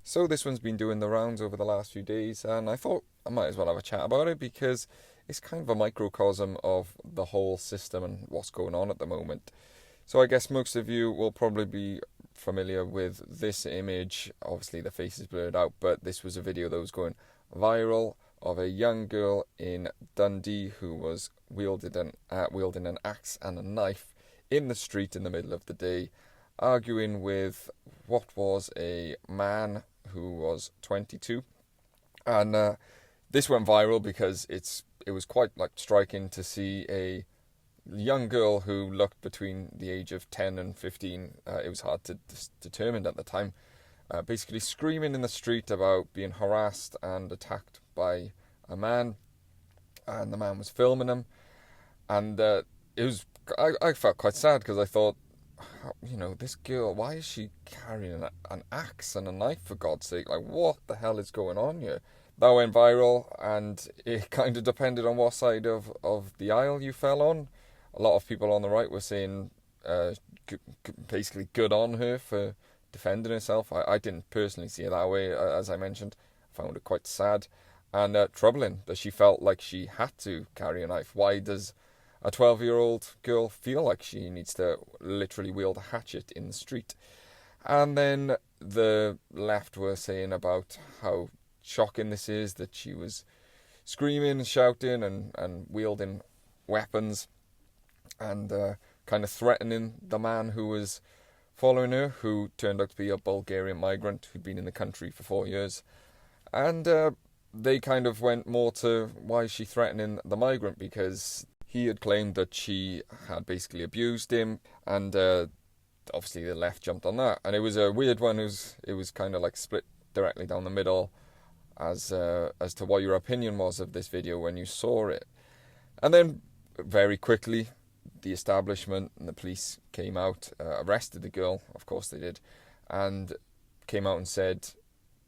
So this one's been doing the rounds over the last few days, and I thought I might as well have a chat about it because it's kind of a microcosm of the whole system and what's going on at the moment. So I guess most of you will probably be familiar with this image. Obviously the face is blurred out, but this was a video that was going viral of a young girl in Dundee who was wielding an axe and a knife in the street in the middle of the day, arguing with what was a man who was 22. And this went viral because it was quite like striking to see a young girl who looked between the age of 10 and 15. It was hard to determine at the time. Basically screaming in the street about being harassed and attacked by a man, and the man was filming him. And I felt quite sad because I thought, this girl, why is she carrying an axe and a knife, for God's sake? Like, what the hell is going on here? That went viral, and it kind of depended on what side of the aisle you fell on. A lot of people on the right were saying basically good on her for defending herself. I didn't personally see it that way, as I mentioned. I found it quite sad and troubling that she felt like she had to carry a knife. Why does a 12-year-old girl feel like she needs to literally wield a hatchet in the street? And then the left were saying about how shocking this is, that she was screaming and shouting and wielding weapons and kind of threatening the man who was following her, who turned out to be a Bulgarian migrant who'd been in the country for 4 years. And they kind of went more to why is she threatening the migrant, because he had claimed that she had basically abused him, and obviously the left jumped on that. And it was a weird one. It was kind of like split directly down the middle as to what your opinion was of this video when you saw it. And then very quickly the establishment and the police came out, arrested the girl, of course they did, and came out and said,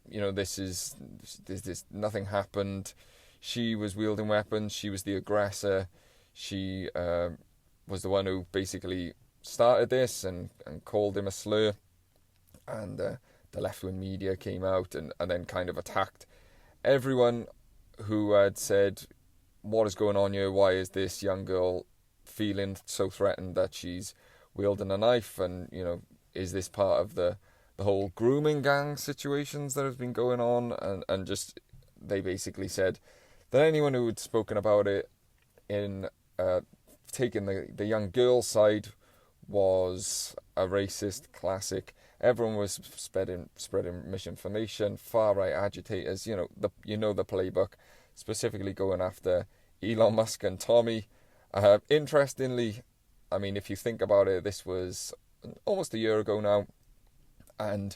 this nothing happened. She was wielding weapons. She was the aggressor. She was the one who basically started this and called him a slur. And the left-wing media came out and then kind of attacked everyone who had said, what is going on here? Why is this young girl feeling so threatened that she's wielding a knife? And, is this part of the whole grooming gang situations that has been going on? And just, they basically said that anyone who had spoken about it in taking the young girl's side was a racist classic. Everyone was spreading misinformation, far-right agitators, the playbook, specifically going after Elon Musk and Tommy. Interestingly, I mean, if you think about it, this was almost a year ago now, and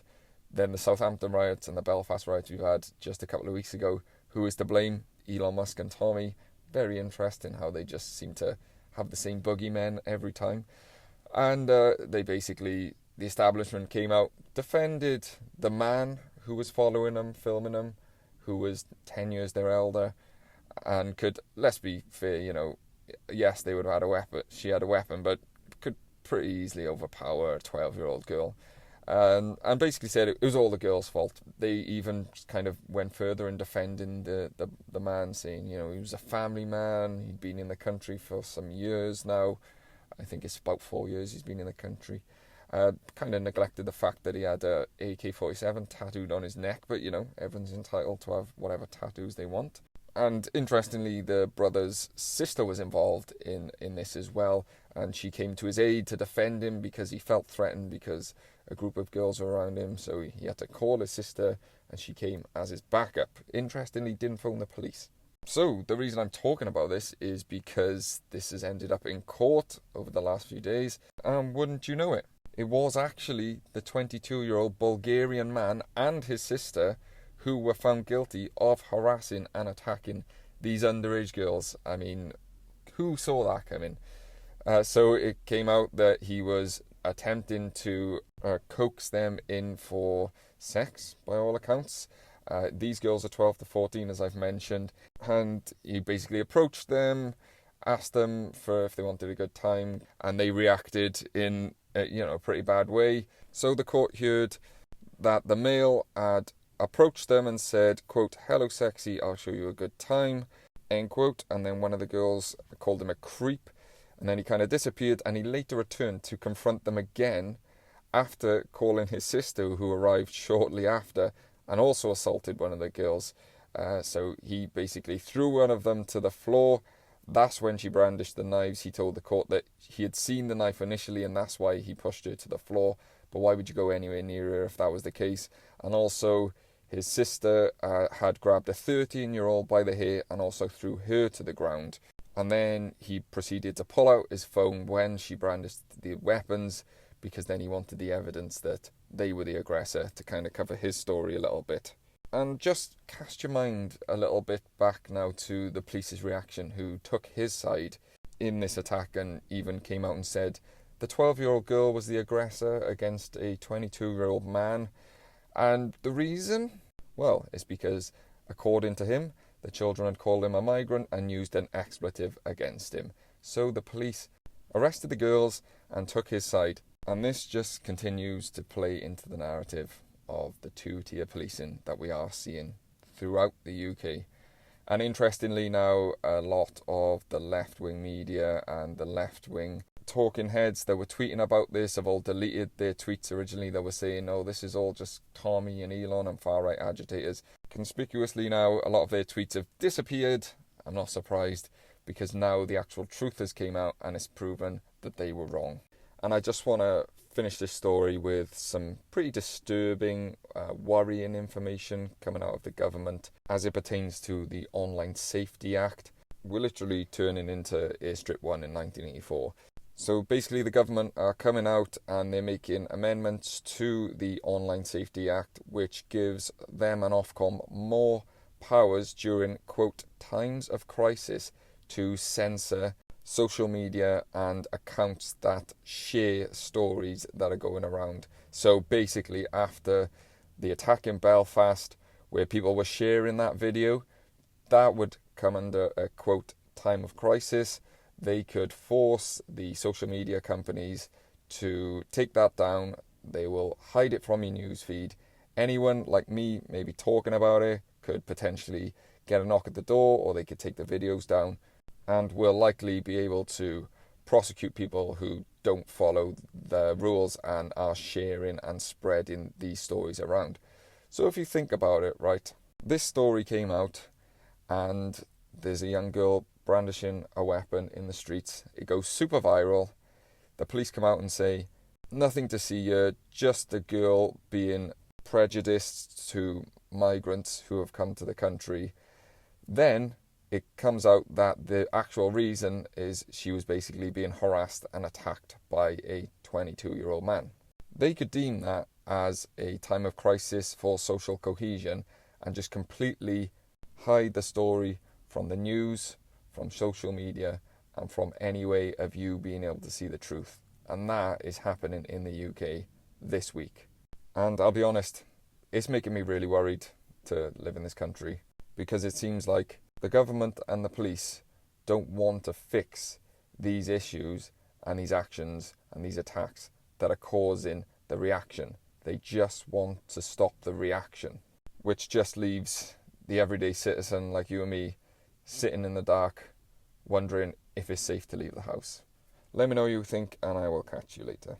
then the Southampton riots and the Belfast riots we've had just a couple of weeks ago. Who is to blame? Elon Musk and Tommy. Very interesting how they just seem to have the same boogeymen every time. And the establishment came out, defended the man who was following them, filming them, who was 10 years their elder, and could, let's be fair, yes, they would have had a weapon. She had a weapon, but could pretty easily overpower a 12-year-old girl. And basically said it was all the girl's fault. They even kind of went further in defending the man, saying, he was a family man. He'd been in the country for some years now. I think it's about 4 years he's been in the country. Kind of neglected the fact that he had a AK-47 tattooed on his neck, but everyone's entitled to have whatever tattoos they want. And interestingly, the brother's sister was involved in this as well, and she came to his aid to defend him because he felt threatened because a group of girls were around him, so he had to call his sister, and she came as his backup. Interestingly, didn't phone the police. So the reason I'm talking about this is because this has ended up in court over the last few days, and wouldn't you know it, it was actually the 22-year-old Bulgarian man and his sister who were found guilty of harassing and attacking these underage girls. I mean, who saw that coming? So it came out that he was attempting to coax them in for sex, by all accounts. These girls are 12 to 14, as I've mentioned, and he basically approached them, asked them for if they wanted a good time, and they reacted in a pretty bad way. So the court heard that the male had approached them and said, quote, "Hello sexy, I'll show you a good time," end quote. And then one of the girls called him a creep, and then he kind of disappeared, and he later returned to confront them again after calling his sister, who arrived shortly after, and also assaulted one of the girls. So he basically threw one of them to the floor. That's when she brandished the knives. He told the court that he had seen the knife initially, and that's why he pushed her to the floor. But why would you go anywhere near her if that was the case? And also, his sister had grabbed a 13-year-old by the hair and also threw her to the ground. And then he proceeded to pull out his phone when she brandished the weapons, because then he wanted the evidence that they were the aggressor to kind of cover his story a little bit. And just cast your mind a little bit back now to the police's reaction, who took his side in this attack and even came out and said the 12-year-old girl was the aggressor against a 22-year-old man. And the reason? Well, it's because, according to him, the children had called him a migrant and used an expletive against him. So the police arrested the girls and took his side. And this just continues to play into the narrative of the two-tier policing that we are seeing throughout the UK. And interestingly now, a lot of the left-wing media and the left-wing talking heads that were tweeting about this have all deleted their tweets originally that were saying, oh, this is all just Tommy and Elon and far-right agitators. Conspicuously now, a lot of their tweets have disappeared. I'm not surprised, because now the actual truth has came out and it's proven that they were wrong. And I just want to finish this story with some pretty disturbing, worrying information coming out of the government as it pertains to the Online Safety Act. We're literally turning into Airstrip 1 in 1984. So basically the government are coming out and they're making amendments to the Online Safety Act, which gives them and Ofcom more powers during, quote, times of crisis to censor social media and accounts that share stories that are going around. So basically, after the attack in Belfast, where people were sharing that video, that would come under a, quote, time of crisis. They could force the social media companies to take that down. They will hide it from your newsfeed. Anyone like me, maybe talking about it, could potentially get a knock at the door, or they could take the videos down, and will likely be able to prosecute people who don't follow the rules and are sharing and spreading these stories around. So if you think about it, right, this story came out and there's a young girl brandishing a weapon in the streets. It goes super viral. The police come out and say, nothing to see here, just a girl being prejudiced to migrants who have come to the country. Then it comes out that the actual reason is she was basically being harassed and attacked by a 22-year-old man. They could deem that as a time of crisis for social cohesion and just completely hide the story from the news, from social media, and from any way of you being able to see the truth. And that is happening in the UK this week. And I'll be honest, it's making me really worried to live in this country, because it seems like the government and the police don't want to fix these issues and these actions and these attacks that are causing the reaction. They just want to stop the reaction, which just leaves the everyday citizen like you and me sitting in the dark, wondering if it's safe to leave the house. Let me know what you think, and I will catch you later.